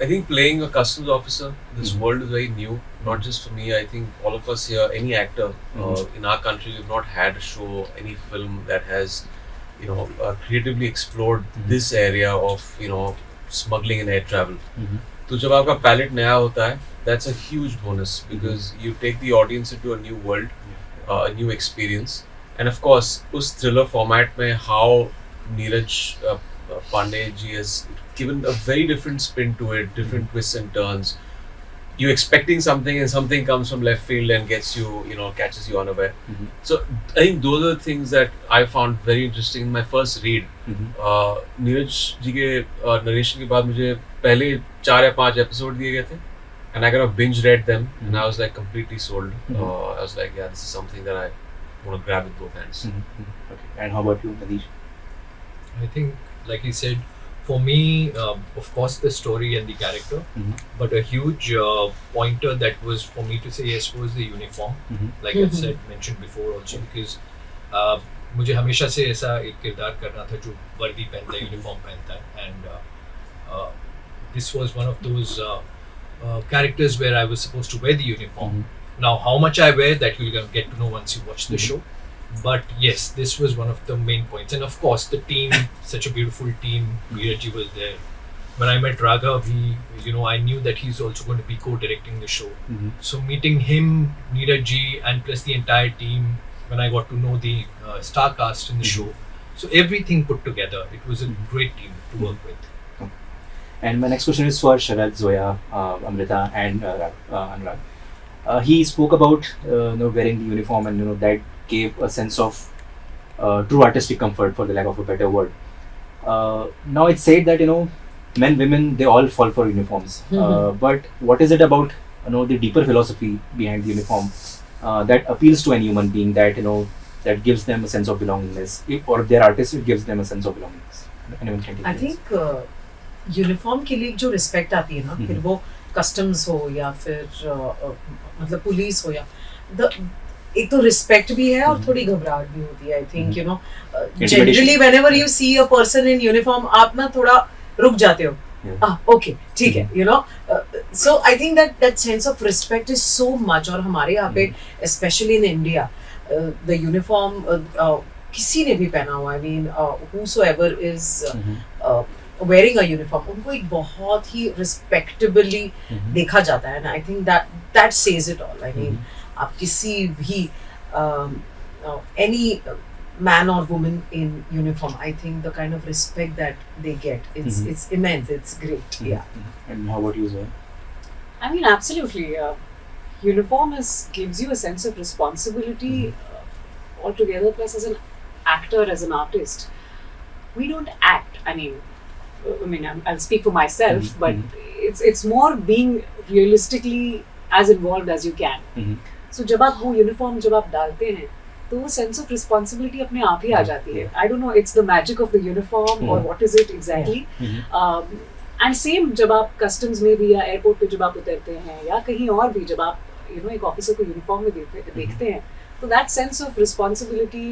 I think playing a customs officer, this world is very new. Not just for me. I think all of us here, any actor in our country, we've not had a show, any film that has, creatively explored this area of smuggling and air travel. तो जब आपका palette नया होता है, that's a huge bonus because you take the audience into a new world, a new experience, and of course उस thriller format में how Neeraj Pandey ji has given a very different spin to it, different twists and turns. You're expecting something and something comes from left field and gets you, catches you unaware. So I think those are the things that I found very interesting in my first read. Neeraj ji के narration के बाद मुझे पहले 4 या 5 episode दिए गए थे and I kind of binge read them and I was like completely sold. I was like, yeah, this is something that I want to grab with both hands. Okay. And how about you, Nadish? I think, like he said, for me, of course, the story and the character, but a huge pointer that was for me to say yes was the uniform. Like I said, mentioned before also, because मुझे हमेशा से ऐसा एक किरदार करना था जो वर्दी पहनता है, यूनिफॉर्म पहनता है, and this was one of those characters where I was supposed to wear the uniform. Now, how much I wear, that you'll get to know once you watch the show. But yes, this was one of the main points. And of course, the team, such a beautiful team. Neeraj was there. When I met Raghav, I knew that he's also going to be co-directing the show. So meeting him, Neeraj ji, and plus the entire team, when I got to know the star cast in the show. So everything put together, it was a great team to work with. And my next question is for Sharad, Zoya, Amrita, and Anurag. He spoke about wearing the uniform, and that gave a sense of true artistic comfort, for the lack of a better word. Now it's said that men, women, they all fall for uniforms. But what is it about the deeper philosophy behind the uniform that appeals to any human being, that that gives them a sense of belongingness? Or if they're artists, it gives them a sense of belongingness. Anyone can take I think uniform के लिए जो respect आती है ना, फिर वो customs हो या फिर मतलब पुलिस हो या एक तो रिस्पेक्ट भी है और थोड़ी घबराहट भी होती है. I think generally whenever you see a person in uniform, आप ना थोड़ा रुक जाते हो. ओके, ठीक है, so I think that sense of respect is so much. और हमारे यहाँ पे specially in India the uniform किसी ने भी पहना हुआ, I mean whosoever is wearing a uniform, उनको एक बहुत ही respectably देखा जाता है. And I think that says it all. I mean, आप किसी भी any man or woman in uniform, I think the kind of respect that they get, it's immense. It's great. Yeah. And how about you, Zoya? I mean, absolutely. Uniform gives you a sense of responsibility altogether. Plus, as an actor, as an artist, we don't act. I mean, I'll speak for myself, but it's more being realistically as involved as you can. So जब आप वो uniform जब आप डालते हैं, तो वो sense of responsibility अपने आप ही आ जाती है. I don't know, it's the magic of the uniform or what is it exactly. And same जब आप customs में भी या airport पे जब आप उतरते हैं या कहीं और भी जब आप एक officer को uniform में देखते हैं, तो that sense of responsibility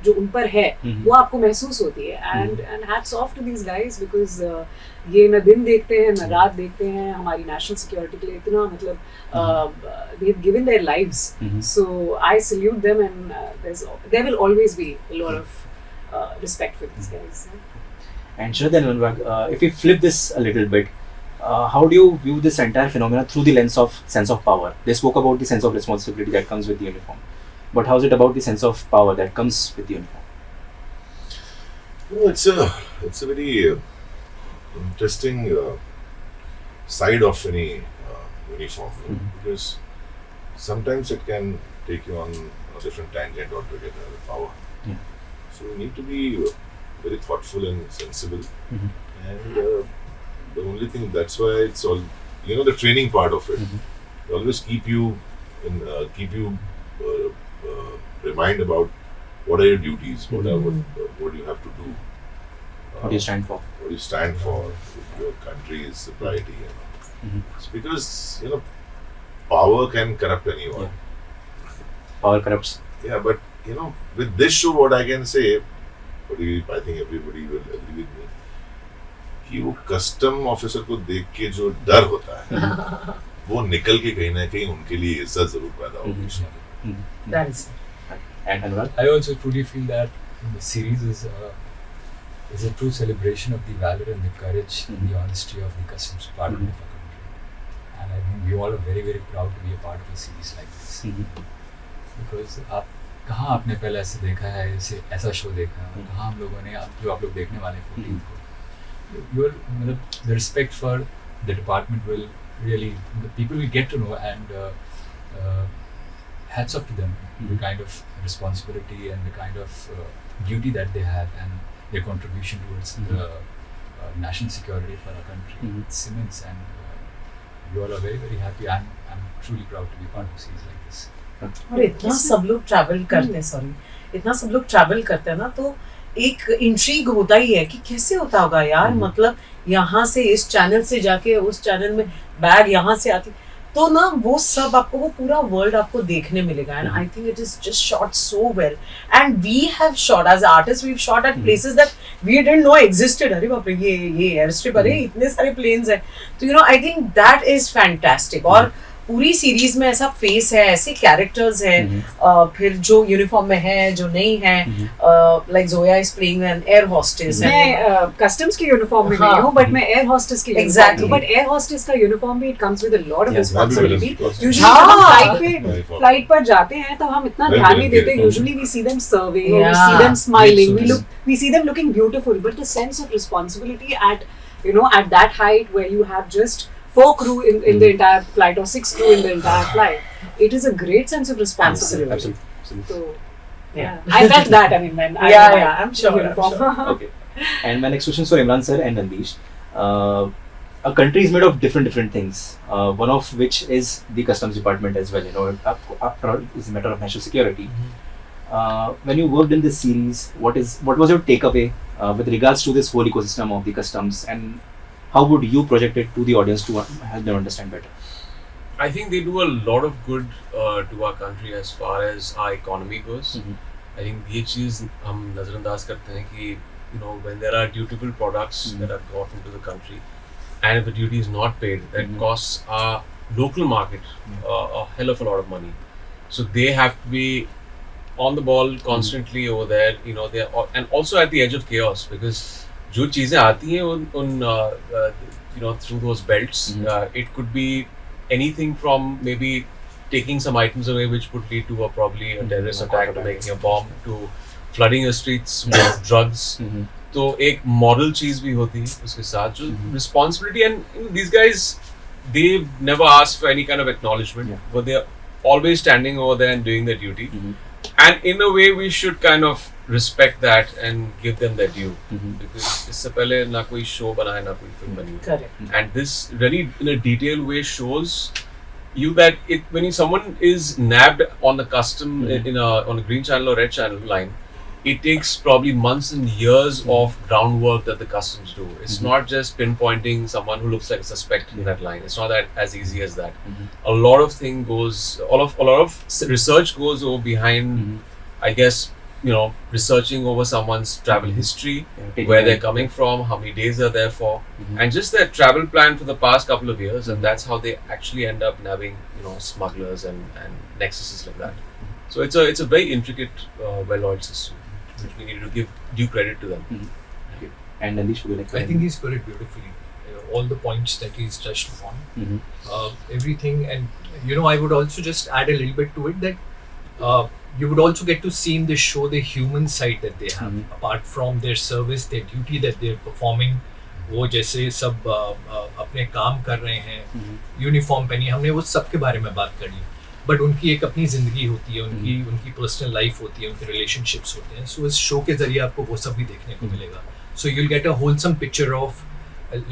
जो उन पर है, वो आपको महसूस होती है. And hats off to these guys because ये न दिन देखते हैं न रात देखते हैं हमारी national security के लिए. इतना मतलब they've given their lives. So I salute them, and there will always be a lot of respect for these guys. And Sharad and Anurag, if we flip this a little bit, how do you view this entire phenomena through the lens of sense of power? They spoke about the sense of responsibility that comes with the uniform. But how is it about the sense of power that comes with the uniform? It's a very interesting side of any uniform, because sometimes it can take you on a different tangent altogether, the power. So you need to be very thoughtful and sensible. And the only thing, that's why it's all, the training part of it. They always keep you remind about what are your duties, what do you have to do, what do you stand for, your country's sobriety. It's because power can corrupt anyone. Power corrupts. Yeah, but with this show, what I can say, I think everybody will agree with me, कि वो custom officer को देख के जो डर होता है वो निकल के कहीं ना कहीं उनके लिए इज्जत जरूर पैदा होगी. That is And Anurag? I also truly feel that the series is a true celebration of the valor and the courage and the honesty of the customs department of our country. And I think we all are very, very proud to be a part of a series like this. Because कहाँ आपने पहले ऐसे देखा है, ऐसा show देखा है, कहाँ हम लोगों ने जो आप लोग देखने वाले हैं 14th को, the respect for the department will really, the people will get to know, and hats off to them, the kind of responsibility and the kind of duty that they have and their contribution towards the national security for our country. It's immense, and you all are very, very happy. I'm truly proud to be part of a series like this. और इतना सब लोग travel करते हैं, इतना सब लोग travel करते हैं ना, तो एक इंट्रीग होता ही है कि कैसे होता होगा यार, मतलब यहाँ से इस चैनल से जाके उस चैनल में बैग यहाँ से आती, तो ना वो सब आपको, वो पूरा वर्ल्ड आपको देखने मिलेगा. And I think it is just shot so well, and we have shot as artist, we have shot at places that we didn't know existed. अरे बाप रे, ये एयर स्ट्रिप, अरे इतने सारे प्लेन्स हैं, तो you know I think that is fantastic. और पूरी सीरीज में ऐसा फेस है, ऐसे कैरेक्टर्स हैं, फिर जो यूनिफॉर्म में है, जो नहीं है, like Zoya is playing an air hostess. मैं कस्टम्स के यूनिफॉर्म में नहीं हूँ, बट मैं एयर होस्टेस की Exactly. बट एयर होस्टेस का यूनिफॉर्म भी it comes with a lot of Yes, responsibility. absolutely. Usually flight पर जाते हैं तब हम इतना ध्यान नहीं देते. Usually we see them serving, we see them smiling, we see them looking beautiful, but the sense of responsibility at, you know, at that height where you have just 4 crew in the entire flight or 6 crew in the entire flight, it is a great sense of responsibility. Absolutely. So I felt that, I mean, when I I'm sure. uniform. Okay. And my next question is for Imran sir and Nandish. A country is made of different things. One of which is the customs department as well. You know, after all, it's a matter of national security. When you worked in this series, what was your takeaway with regards to this whole ecosystem of the customs, and how would you project it to the audience to help them understand better? I think they do a lot of good to our country as far as our economy goes. I think ये चीज़ हम नज़रअंदाज करते हैं कि you know, when there are dutiable products that are brought into the country, and if the duty is not paid, that costs our local market a hell of a lot of money. So they have to be on the ball constantly over there. You know, they are, and also at the edge of chaos, because जो चीज़ें आती हैं उन you know, through those belts, it could be anything from maybe taking some items away which would lead to probably a terrorist attack, to making a bomb, to flooding the streets with drugs. तो एक moral चीज़ भी होती है उसके साथ, जो responsibility, and you know, these guys, they never ask for any kind of acknowledgement, but they are always standing over there and doing their duty. And in a way, we should kind of respect that and give them their due, because इससे पहले ना कोई show बना है, ना कोई film बनी है. Correct. And this really, in a detailed way, shows you that when someone is nabbed on the custom on a green channel or red channel line, it takes probably months and years of groundwork that the customs do. It's not just pinpointing someone who looks like a suspect in that line. It's not that as easy as that. A lot of a lot of research goes over behind, I guess, you know, researching over someone's travel history, where they're coming from, how many days they're there for, and just their travel plan for the past couple of years, and that's how they actually end up nabbing, you know, smugglers and nexuses like that. So it's a very intricate, well-oiled system, which we need to give due credit to them. And Nandish, would you like to? I think he's put it beautifully. All the points that he's touched upon, everything, and you know, I would also just add a little bit to it that you would also get to see in this show the human side that they have, apart from their service, their duty that they're performing. वो जैसे सब अपने काम कर रहे हैं, uniform पहनी, हमने वो सब के बारे में बात कर ली, बट उनकी एक अपनी ज़िंदगी होती है, उनकी पर्सनल लाइफ होती है, उनके रिलेशनशिप्स होते हैं. सो इस शो के ज़रिए आपको वो सब भी देखने को मिलेगा. So you'll get a wholesome picture of,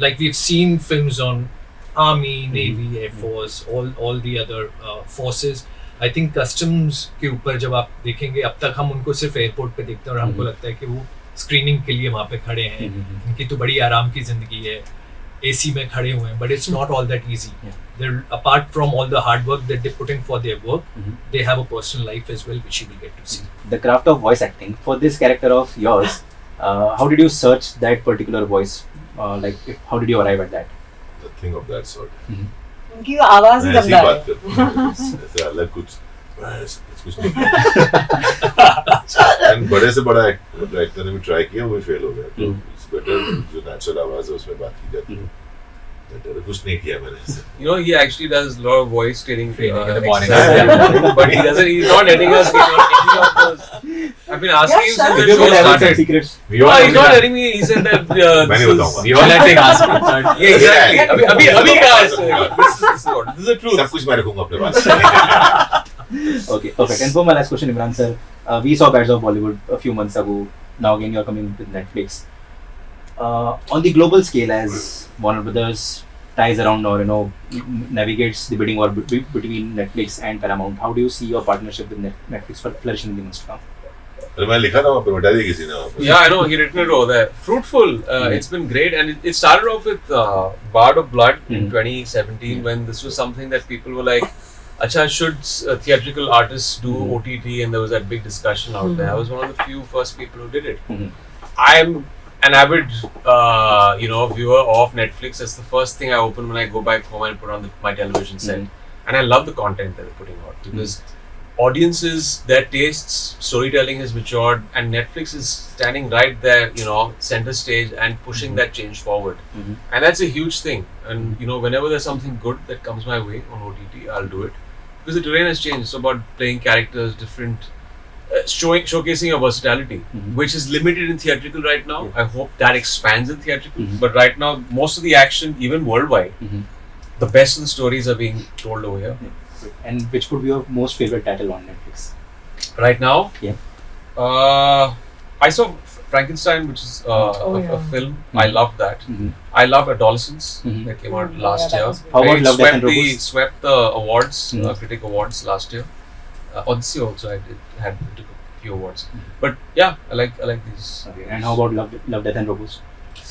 like we've seen films on army, navy, air force, all the other forces. I think customs के ऊपर जब आप देखेंगे, अब तक हम उनको सिर्फ एयरपोर्ट पे देखते हैं और हमको लगता है कि वो स्क्रीनिंग के लिए वहाँ पे खड़े हैं, उनकी तो बड़ी आराम की जिंदगी है, AC में खड़े हुए हैं, but it's not all that easy. They're, apart from all the hard work that they put in for their work, they have a personal life as well, which you will get to see. The craft of voice acting for this character of yours, how did you search that particular voice? how did you arrive at that? Nothing of that sort. उनकी आवाज ही मैं ऐसी दमदार बात है. करता हूँ, ऐसे अलग कुछ कुछ नहीं किया. And बड़े से बड़ा एक्टर ने भी ट्राई किया, वो भी फेल हो गया. तो इट्स बेटर जो नेचुरल आवाज है उसमें बात की जाती है. बेटर कुछ नहीं किया मैंने ऐसे. You know, he actually does a lot of voice training Training in the morning. exercise, but he doesn't. He's not letting us get on any of those. I've been asking him since the You show could have some started. secrets. We No, all he's not letting me. He said that. मैं नहीं this is- बताऊंगा. We all had to ask him. But Yeah, exactly. Yeah. अभी guys, this is the truth. सब कुछ मैं रखूंगा अपने पास. Okay, perfect. And for my last question, Imran sir, we saw Bats of Bollywood a few months ago. Now again, you're coming with Netflix. On the global scale, as Warner Brothers ties around or navigates the bidding war between Netflix and Paramount, how do you see your partnership with Netflix flourishing in the months to come? अरे मैं लिखा था वहाँ पे, बता दिया किसी ने वहाँ पे. Yeah, I know. He written it over there. Fruitful. It's been great, and it started off with Bard of Blood in 2017 when this was something that people were like, "Acha, should theatrical artists do OTT?" And there was that big discussion out there. I was one of the few first people who did it. I'm an avid, viewer of Netflix. It's the first thing I open when I go back home and put on my television set, and I love the content that they're putting out because audiences, their tastes, storytelling has matured, and Netflix is standing right there, center stage and pushing that change forward, and that's a huge thing. And whenever there's something good that comes my way on OTT, I'll do it because the terrain has changed. It's about playing characters, different. Showcasing your versatility, which is limited in theatrical right now. I hope that expands in theatrical. But right now, most of the action, even worldwide, the best of the stories are being told over here. And which would be your most favorite title on Netflix? Right now, Yeah. I saw Frankenstein, which is a film. I loved that. I loved Adolescence that came out last that year. was good. How about It Love, Death and Robots? swept the awards, critic awards last year. Odyssey also, I took a few awards. But yeah, I like these. Okay. And how about Love, Death and Robots?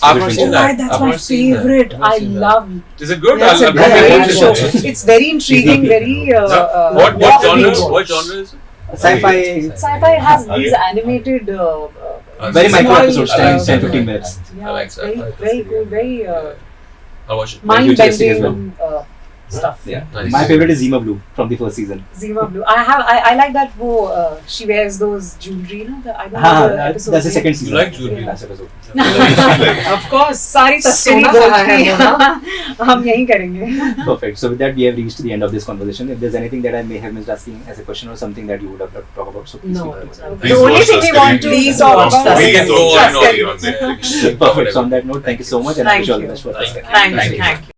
I've not seen that. That's I've my not seen that. favorite. I've not I seen that. love. Is it good? That's a I'll yeah, great yeah, show. yeah. It's very intriguing. Very. What genre? What genre is it? Sci-fi. Sci-fi has these animated, Very micro small, episodes, 10-15 minutes. Yeah, I like it's very, sci-fi. very cool, very I'll watch it. futuristic as mind-bending stuff. Yeah. Nice. My favorite is Zima Blue from the first season. Zima Blue. I like that. She wears those jewelry. I don't know the episode. That's the second You season. like jewelry? Last episode. Of course. सारी तस्वीरें सोना gold कहाँ है की वो ना? हम यही करेंगे. Perfect. So with that, we have reached the end of this conversation. If there's anything that I may have missed asking as a question or something that you would have loved to talk about, so please No. feel free. Please The only watch thing we Tuskegee. want to Please talk watch about We can Please go watch on Tuskegee on Netflix. Perfect. So on that note, thank you so much and I wish you all the best for this. Thank you.